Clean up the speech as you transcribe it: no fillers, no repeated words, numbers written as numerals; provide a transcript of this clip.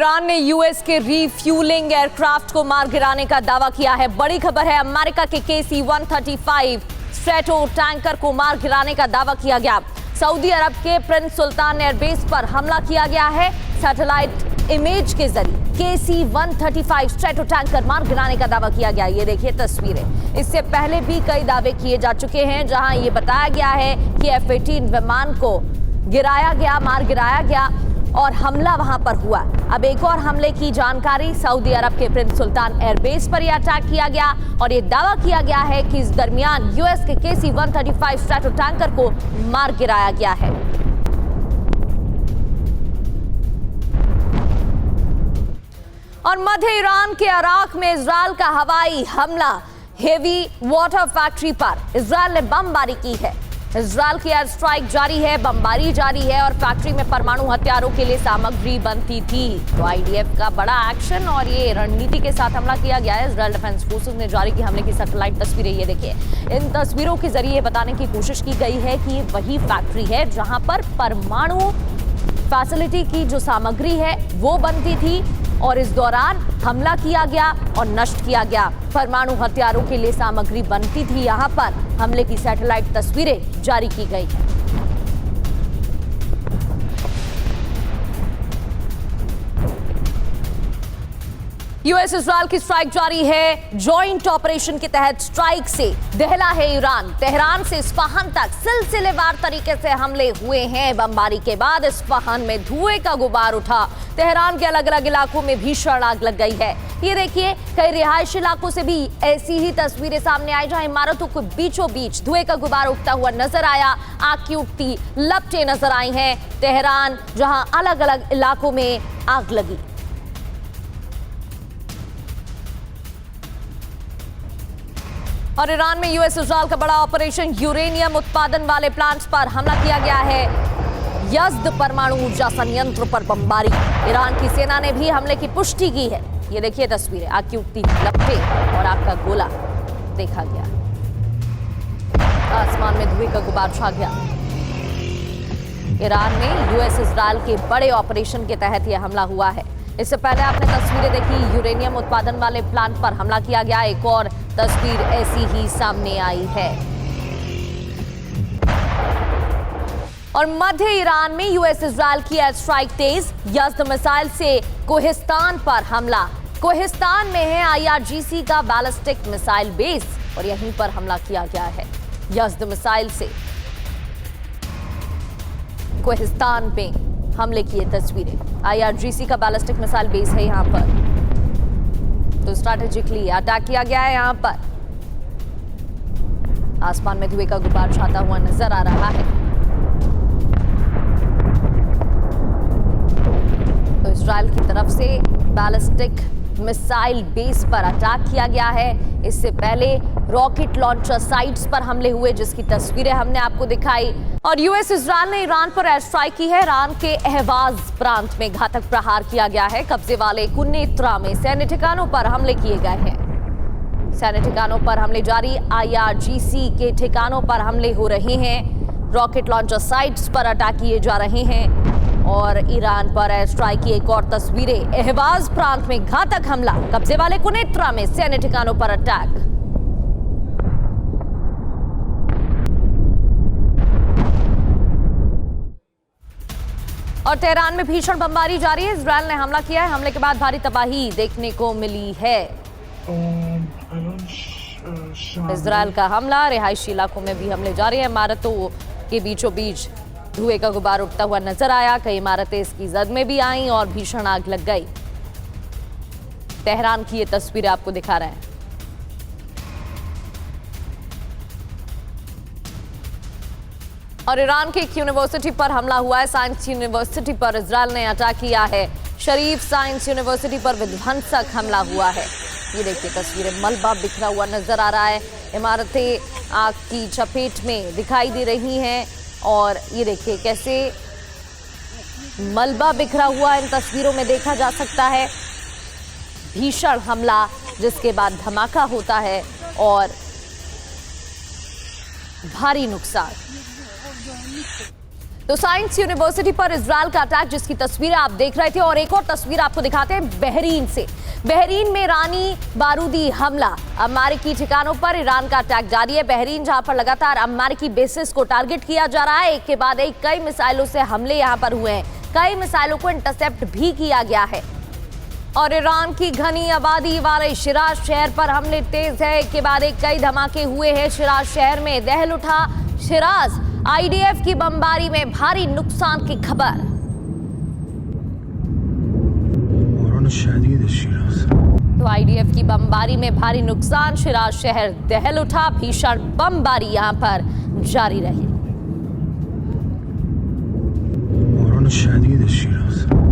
Iran ने US के refuelling aircraft को मार गिराने का दावा किया है। बड़ी खबर है, अमेरिका के KC-135 स्ट्रेटो टैंकर को मार गिराने का दावा किया गया। सऊदी अरब के प्रिंस सुल्तान एयरबेस पर हमला किया गया है। सैटेलाइट इमेज के जरिए KC-135 स्ट्रेटो टैंकर मार गिराने का दावा किया गया। ये देखिए तस्वीरें। इससे पहले भी कई दावे किए जा चुके हैं, जहां ये बताया गया है कि F-18 विमान को गिराया गया, मार गिराया गया और हमला वहां पर हुआ। अब एक और हमले की जानकारी, सऊदी अरब के प्रिंस सुल्तान एयरबेस पर यह अटैक किया गया और यह दावा किया गया है कि इस दरमियान यूएस के KC-135 स्ट्रेटो टैंकर को मार गिराया गया है। और मध्य ईरान के अराक में इजरायल का हवाई हमला हेवी वाटर फैक्ट्री पर इजरायल ने बमबारी की है। इजरायल की एयर स्ट्राइक जारी है, बमबारी जारी है और फैक्ट्री में परमाणु हथियारों के लिए सामग्री बनती थी। तो IDF का बड़ा एक्शन और ये रणनीति के साथ हमला किया गया है। इजरायल डिफेंस फोर्सेस ने जारी की हमले की सैटेलाइट तस्वीरें, ये देखिए। इन तस्वीरों के जरिए बताने की कोशिश की गई है कि वही फैक्ट्री है जहां पर परमाणु फैसिलिटी की जो सामग्री है वो बनती थी और इस दौरान हमला किया गया और नष्ट किया गया। परमाणु हथियारों के लिए सामग्री बनती थी। यहां पर हमले की सैटेलाइट तस्वीरें जारी की गई हैं। यूएस इजरायल की स्ट्राइक जारी है। जॉइंट ऑपरेशन के तहत स्ट्राइक से दहला है ईरान। तेहरान से इस्फहान तक सिलसिलेवार तरीके से हमले हुए हैं। बमबारी के बाद इस्फहान में धुएं का गुबार उठा। तेहरान के अलग अलग इलाकों में भीषण आग लग गई है। ये देखिए, कई रिहायशी इलाकों से भी ऐसी ही तस्वीरें सामने आई, जहां इमारतों के बीचों बीच धुएं का गुबार उठता हुआ नजर आया। आग की उठती लपटें नजर आई हैं। तेहरान, जहां अलग अलग इलाकों में आग लगी। और ईरान में यूएस इजरायल का बड़ा ऑपरेशन, यूरेनियम उत्पादन वाले प्लांट्स पर हमला किया गया है। यज़्द परमाणु ऊर्जा संयंत्र पर बमबारी। ईरान की सेना ने भी हमले की पुष्टि की है। ये देखिए तस्वीरें, आग की उठती लपटें और आग का गोला देखा गया। आसमान में धुएं का गुबार छा गया। ईरान में यूएस इजरायल के बड़े ऑपरेशन के तहत यह हमला हुआ है। इससे पहले आपने तस्वीरें देखी, यूरेनियम उत्पादन वाले प्लांट पर हमला किया गया। एक और तस्वीर ऐसी ही सामने आई है। और मध्य ईरान में यूएस इजरायल की एयर स्ट्राइक तेज। यज़्द मिसाइल से कोहिस्तान पर हमला। कोहिस्तान में है IRGC का बैलिस्टिक मिसाइल बेस और यहीं पर हमला किया गया है। यज़्द मिसाइल से कोहिस्तान पे हमले की तस्वीरें। IRGC का बैलिस्टिक मिसाइल बेस है यहां पर, तो स्ट्रैटेजिकली अटैक किया गया है यहां पर। आसमान में धुएं का गुबार छाता हुआ नजर आ रहा है। तो इजरायल की तरफ से बैलिस्टिक मिसाइल बेस पर अटैक किया गया है। इससे पहले रॉकेट लॉन्चर साइट्स पर हमले हुए, जिसकी तस्वीरें हमने आपको दिखाई। और यूएस इजरायल ने ईरान पर एयर स्ट्राइक की है। ईरान के अहवाज प्रांत में घातक प्रहार किया गया है। कब्जे वाले कुन्नेत्रा में सैन्य ठिकानों पर हमले किए गए हैं। सैन्य ठिकानों पर हमले जारी। IRGC के ठिकानों पर हमले हो रहे हैं। रॉकेट लॉन्चर साइट्स पर अटैक किए जा रहे हैं। और ईरान पर एयर स्ट्राइक की एक और तस्वीरें। अहवाज प्रांत में घातक हमला। कब्जे वाले कुन्नेत्रा में सैन्य ठिकानों पर अटैक। और तेहरान में भीषण बमबारी जारी है। इजरायल ने हमला किया है। हमले के बाद भारी तबाही देखने को मिली है। इजरायल का हमला, रिहायशी इलाकों में भी हमले जारी है। इमारतों के बीचों बीच धुएं का गुबार उठता हुआ नजर आया। कई इमारतें इसकी जद में भी आईं और भीषण आग लग गई। तेहरान की ये तस्वीरें आपको दिखा रहे हैं। और ईरान की एक यूनिवर्सिटी पर हमला हुआ है। साइंस यूनिवर्सिटी पर इजरायल ने अटैक किया है। शरीफ साइंस यूनिवर्सिटी पर विध्वंसक हमला हुआ है। ये देखिए तस्वीरें, मलबा बिखरा हुआ नजर आ रहा है। इमारतें आग की चपेट में दिखाई दे रही हैं और ये देखिए कैसे मलबा बिखरा हुआ इन तस्वीरों में देखा जा सकता है। भीषण हमला, जिसके बाद धमाका होता है और भारी नुकसान। तो साइंस यूनिवर्सिटी पर इजराइल का अटैक जिसकी तस्वीरें आप देख रहे थे, और एक और तस्वीर आपको दिखाते हैं बहरीन से। बहरीन में ईरानी बारूदी हमला, अमेरिकी ठिकानों पर ईरान का अटैक जारी है। बहरीन जहां पर लगातार अमेरिकी बेसिस को टारगेट किया जा रहा है, एक के बाद एक कई मिसाइलों से हमले यहां पर हुए हैं, कई मिसाइलों को इंटरसेप्ट भी किया गया है। और ईरान की घनी आबादी वाले शिराज शहर पर हमले तेज है, एक के बाद एक कई धमाके हुए हैं। शिराज शहर में दहल उठा शिराज, आईडीएफ की बमबारी में भारी नुकसान की खबर। तो आईडीएफ की बमबारी में भारी नुकसान, शिराज शहर दहल उठा, भीषण बमबारी यहां पर जारी रही।